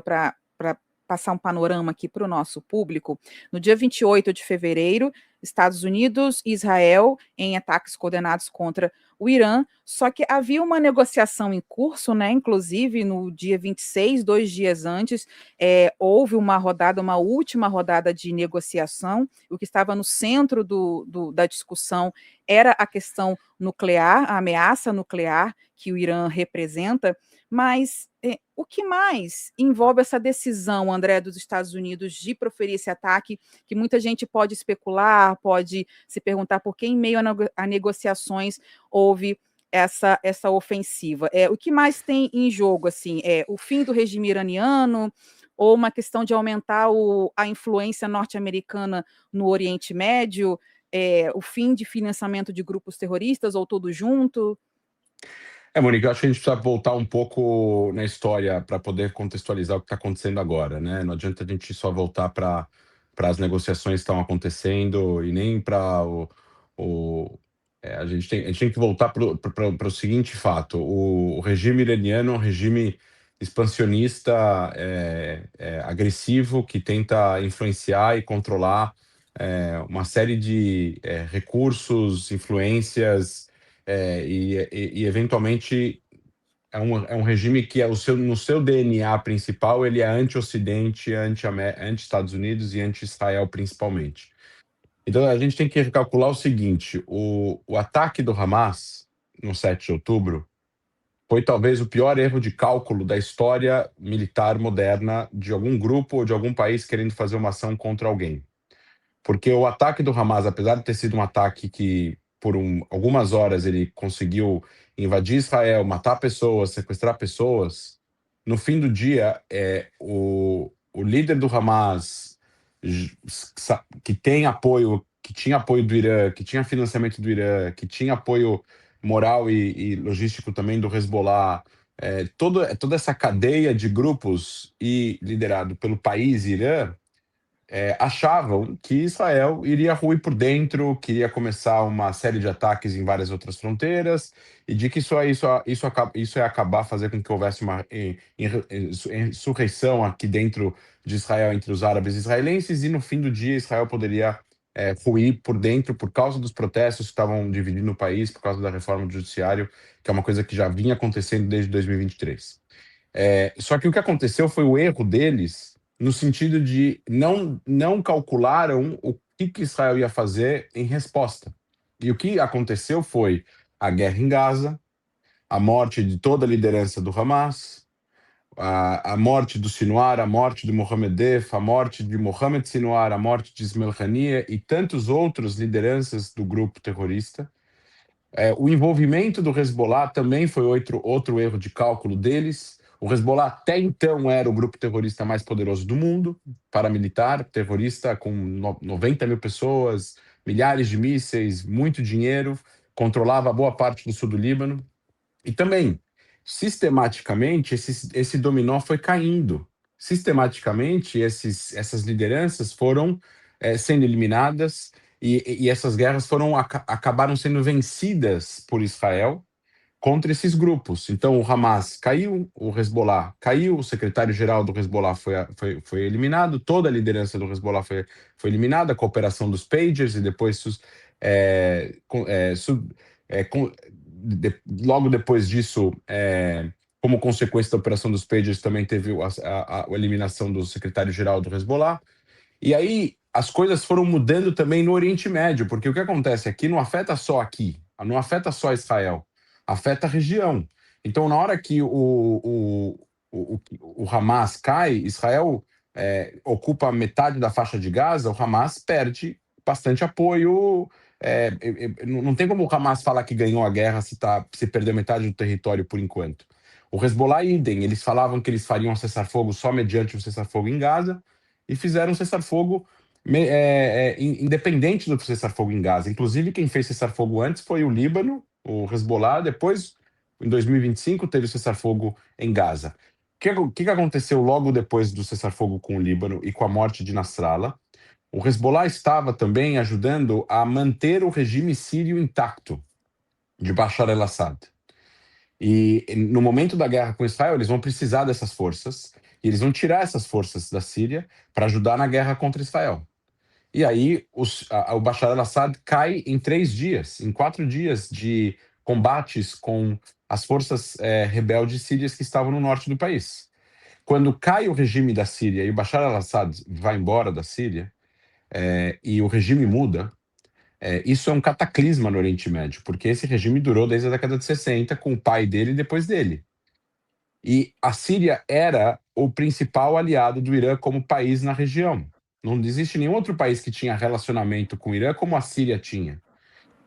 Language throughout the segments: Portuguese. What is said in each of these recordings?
para passar um panorama aqui para o nosso público, no dia 28 de fevereiro, Estados Unidos e Israel em ataques coordenados contra o Irã, só que havia uma negociação em curso, né? Inclusive no dia 26, 2 dias antes, houve uma última rodada de negociação. O que estava no centro da discussão era a questão nuclear, a ameaça nuclear que o Irã representa, mas o que mais envolve essa decisão, André, dos Estados Unidos de proferir esse ataque, que muita gente pode especular, pode se perguntar por que em meio a negociações houve essa ofensiva. O que mais tem em jogo, assim, o fim do regime iraniano ou uma questão de aumentar a influência norte-americana no Oriente Médio, o fim de financiamento de grupos terroristas ou tudo junto? Monique, eu acho que a gente precisa voltar um pouco na história para poder contextualizar o que está acontecendo agora, né? Não adianta a gente só voltar para as negociações que estão acontecendo e nem para a gente tem que voltar para o seguinte fato: o regime iraniano é um regime expansionista, agressivo, que tenta influenciar e controlar uma série de recursos, influências, e eventualmente é um regime que no seu DNA principal ele é anti-Ocidente, anti-Estados Unidos e anti-Israel principalmente. Então a gente tem que recalcular o seguinte: o ataque do Hamas no 7 de outubro foi talvez o pior erro de cálculo da história militar moderna de algum grupo ou de algum país querendo fazer uma ação contra alguém. Porque o ataque do Hamas, apesar de ter sido um ataque que por algumas horas ele conseguiu invadir Israel, matar pessoas, sequestrar pessoas, no fim do dia, o líder do Hamas, que tem apoio, que tinha apoio do Irã, que tinha financiamento do Irã, que tinha apoio moral e logístico também do Hezbollah, toda essa cadeia de grupos e liderado pelo país Irã, achavam que Israel iria ruir por dentro, que iria começar uma série de ataques em várias outras fronteiras, e de que isso ia acabar fazer com que houvesse uma insurreição aqui dentro de Israel entre os árabes israelenses, e no fim do dia Israel poderia ruir por dentro por causa dos protestos que estavam dividindo o país, por causa da reforma do judiciário, que é uma coisa que já vinha acontecendo desde 2023. Só que o que aconteceu foi o erro deles no sentido de não calcularam o que Israel ia fazer em resposta. E o que aconteceu foi a guerra em Gaza, a morte de toda a liderança do Hamas, a morte do Sinwar, a morte do Mohammed Deif, a morte de Mohammed Sinwar, a morte de Ismail Haniyeh e tantos outros lideranças do grupo terrorista. O envolvimento do Hezbollah também foi outro erro de cálculo deles. O Hezbollah até então era o grupo terrorista mais poderoso do mundo, paramilitar, terrorista com 90 mil pessoas, milhares de mísseis, muito dinheiro, controlava boa parte do sul do Líbano. E também, sistematicamente, esse dominó foi caindo. Sistematicamente, essas lideranças foram sendo eliminadas e essas guerras acabaram sendo vencidas por Israel contra esses grupos. Então, o Hamas caiu, o Hezbollah caiu, o secretário-geral do Hezbollah foi eliminado, toda a liderança do Hezbollah foi eliminada, a cooperação dos pagers, e depois logo depois disso, como consequência da operação dos pagers, também teve a eliminação do secretário-geral do Hezbollah. E aí as coisas foram mudando também no Oriente Médio, porque o que acontece aqui não afeta só Israel, afeta a região. Então, na hora que o Hamas cai, Israel ocupa metade da faixa de Gaza, o Hamas perde bastante apoio. Não tem como o Hamas falar que ganhou a guerra se perdeu metade do território por enquanto. O Hezbollah, idem, eles falavam que eles fariam um cessar-fogo só mediante um cessar-fogo em Gaza, e fizeram um cessar-fogo independente do cessar-fogo em Gaza. Inclusive, quem fez cessar-fogo antes foi o Líbano, o Hezbollah. Depois, em 2025, teve o cessar-fogo em Gaza. O que aconteceu logo depois do cessar-fogo com o Líbano e com a morte de Nasrallah? O Hezbollah estava também ajudando a manter o regime sírio intacto de Bashar al-Assad. E no momento da guerra com Israel, eles vão precisar dessas forças. E eles vão tirar essas forças da Síria para ajudar na guerra contra Israel. E aí o Bashar al-Assad cai em 3 dias, em 4 dias de combates com as forças rebeldes sírias que estavam no norte do país. Quando cai o regime da Síria e o Bashar al-Assad vai embora da Síria, e o regime muda, isso é um cataclisma no Oriente Médio, porque esse regime durou desde a década de 60, com o pai dele e depois dele. E a Síria era o principal aliado do Irã como país na região. Não existe nenhum outro país que tinha relacionamento com o Irã como a Síria tinha.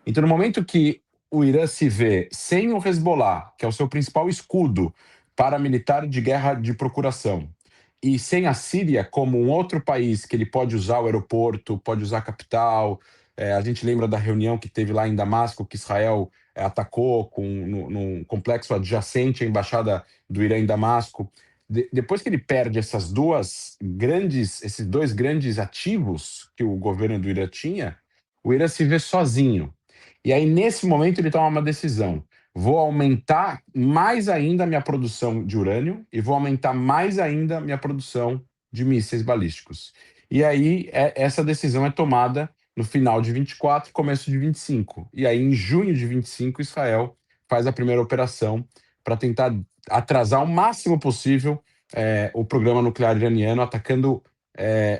Então, no momento que o Irã se vê sem o Hezbollah, que é o seu principal escudo paramilitar de guerra de procuração, e sem a Síria como um outro país que ele pode usar o aeroporto, pode usar a capital. A gente lembra da reunião que teve lá em Damasco, que Israel atacou num complexo adjacente à embaixada do Irã em Damasco. Depois que ele perde esses dois grandes ativos que o governo do Irã tinha, o Irã se vê sozinho. E aí, nesse momento, ele toma uma decisão. Vou aumentar mais ainda a minha produção de urânio e vou aumentar mais ainda a minha produção de mísseis balísticos. E aí, essa decisão é tomada no final de 24, começo de 25. E aí, em junho de 25, Israel faz a primeira operação para tentar atrasar o máximo possível o programa nuclear iraniano, atacando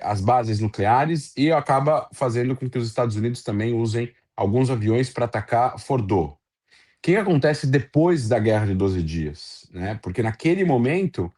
as bases nucleares, e acaba fazendo com que os Estados Unidos também usem alguns aviões para atacar Fordow. O que acontece depois da Guerra de 12 Dias? Né? Porque naquele momento,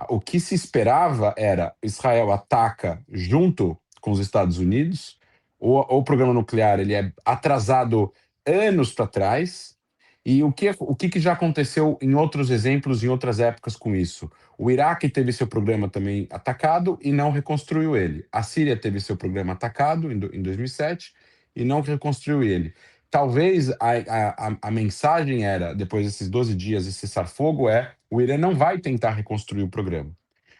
o que se esperava era Israel ataca junto com os Estados Unidos, o programa nuclear ele é atrasado anos para trás, e o que já aconteceu em outros exemplos, em outras épocas com isso? O Iraque teve seu programa também atacado e não reconstruiu ele. A Síria teve seu programa atacado em 2007 e não reconstruiu ele. Talvez a mensagem era, depois desses 12 dias de cessar-fogo, o Irã não vai tentar reconstruir o programa.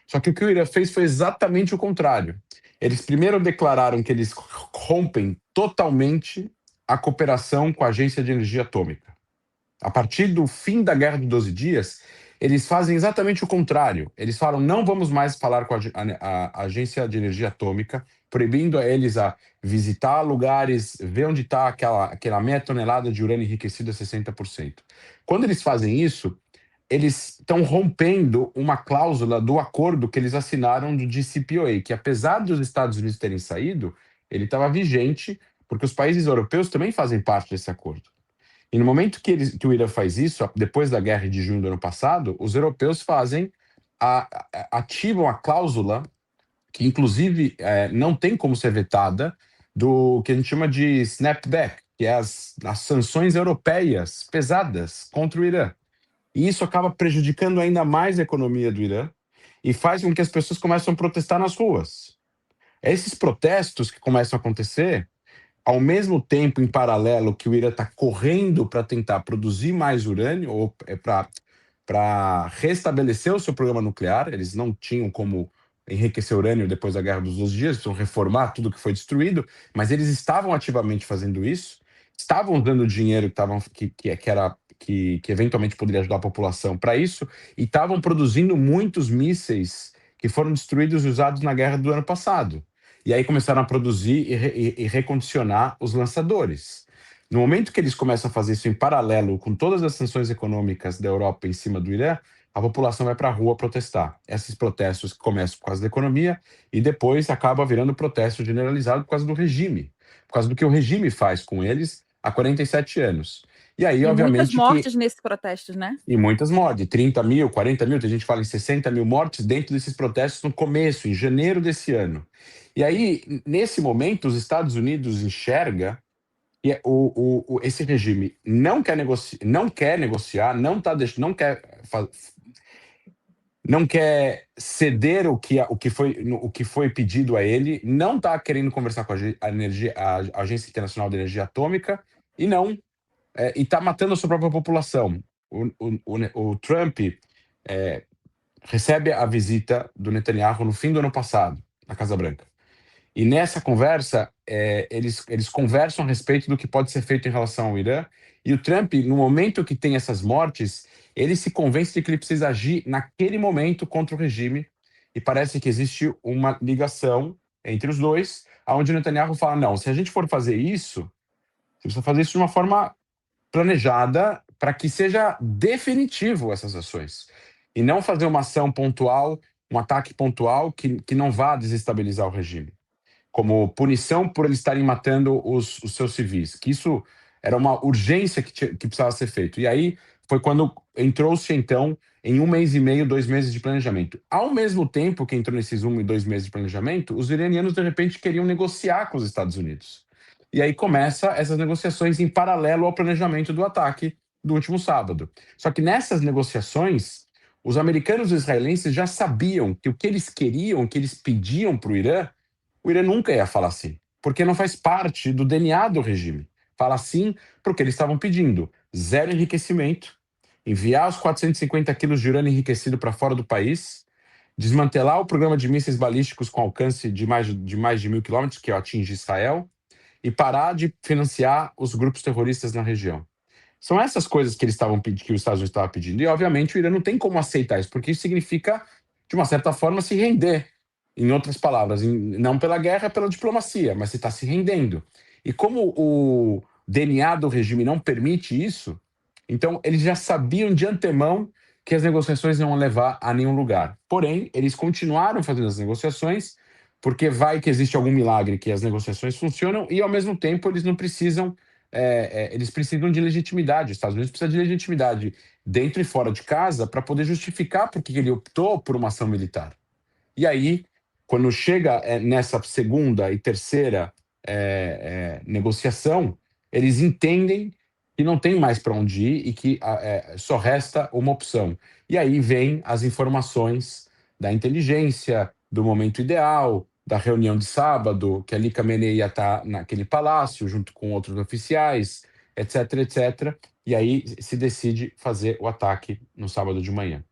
Só que o que o Irã fez foi exatamente o contrário. Eles primeiro declararam que eles rompem totalmente a cooperação com a Agência de Energia Atômica. A partir do fim da Guerra de 12 Dias, eles fazem exatamente o contrário. Eles falam, não vamos mais falar com a Agência de Energia Atômica, proibindo a eles a visitar lugares, ver onde está aquela meia tonelada de urânio enriquecido a 60%. Quando eles fazem isso, eles estão rompendo uma cláusula do acordo que eles assinaram do JCPOA, que apesar dos Estados Unidos terem saído, ele estava vigente, porque os países europeus também fazem parte desse acordo. E no momento que o Irã faz isso, depois da guerra de junho do ano passado, os europeus ativam a cláusula, que inclusive não tem como ser vetada, do que a gente chama de snapback, que é as sanções europeias pesadas contra o Irã. E isso acaba prejudicando ainda mais a economia do Irã e faz com que as pessoas comecem a protestar nas ruas. Esses protestos que começam a acontecer, ao mesmo tempo, em paralelo, que o Irã está correndo para tentar produzir mais urânio, ou para restabelecer o seu programa nuclear. Eles não tinham como enriquecer urânio depois da Guerra dos 12 Dias, precisam reformar tudo que foi destruído, mas eles estavam ativamente fazendo isso, estavam dando dinheiro que eventualmente poderia ajudar a população para isso, e estavam produzindo muitos mísseis que foram destruídos e usados na guerra do ano passado. E aí começaram a produzir e recondicionar os lançadores. No momento que eles começam a fazer isso em paralelo com todas as sanções econômicas da Europa em cima do Irã, a população vai para a rua protestar. Esses protestos começam por causa da economia e depois acaba virando protesto generalizado por causa do regime, por causa do que o regime faz com eles há 47 anos. E aí, obviamente, muitas mortes nesses protestos, né? E muitas mortes, 30 mil, 40 mil, tem gente que fala em 60 mil mortes dentro desses protestos no começo, em janeiro desse ano. E aí, nesse momento, os Estados Unidos enxerga que esse regime não quer negociar, não quer ceder o que foi pedido a ele, não está querendo conversar com a Agência Internacional de Energia Atômica e está matando a sua própria população. O Trump recebe a visita do Netanyahu no fim do ano passado, na Casa Branca. E nessa conversa, eles conversam a respeito do que pode ser feito em relação ao Irã. E o Trump, no momento que tem essas mortes, ele se convence de que ele precisa agir naquele momento contra o regime. e parece que existe uma ligação entre os dois, onde o Netanyahu fala, não, se a gente for fazer isso, você precisa fazer isso de uma forma planejada para que seja definitivo essas ações. E não fazer uma ação pontual, um ataque pontual que não vá desestabilizar o regime. Como punição por eles estarem matando os seus civis. Que isso era uma urgência que precisava ser feito. E aí foi quando entrou-se, então, em 1 mês e meio, 2 meses de planejamento. Ao mesmo tempo que entrou nesses 1 e 2 meses de planejamento, os iranianos, de repente, queriam negociar com os Estados Unidos. E aí começa essas negociações em paralelo ao planejamento do ataque do último sábado. Só que nessas negociações, os americanos e os israelenses já sabiam que o que eles queriam, o que eles pediam para o Irã nunca ia falar sim, porque não faz parte do DNA do regime. Fala sim porque eles estavam pedindo zero enriquecimento, enviar os 450 quilos de urânio enriquecido para fora do país, desmantelar o programa de mísseis balísticos com alcance de mais de 1.000 quilômetros, que atinge Israel, e parar de financiar os grupos terroristas na região. São essas coisas que eles estavam que os Estados Unidos estavam pedindo. E, obviamente, o Irã não tem como aceitar isso, porque isso significa, de uma certa forma, se render. Em outras palavras, não pela guerra, pela diplomacia, mas você está se rendendo. E como o DNA do regime não permite isso, então eles já sabiam de antemão que as negociações não iam levar a nenhum lugar. Porém, eles continuaram fazendo as negociações, porque vai que existe algum milagre que as negociações funcionam, e ao mesmo tempo eles não precisam, eles precisam de legitimidade. Os Estados Unidos precisam de legitimidade dentro e fora de casa para poder justificar por que ele optou por uma ação militar. E aí, quando chega nessa segunda e terceira negociação, eles entendem que não tem mais para onde ir e que só resta uma opção. E aí vem as informações da inteligência, do momento ideal, da reunião de sábado, que Ali Khamenei ia estar naquele palácio, junto com outros oficiais, etc, etc. E aí se decide fazer o ataque no sábado de manhã.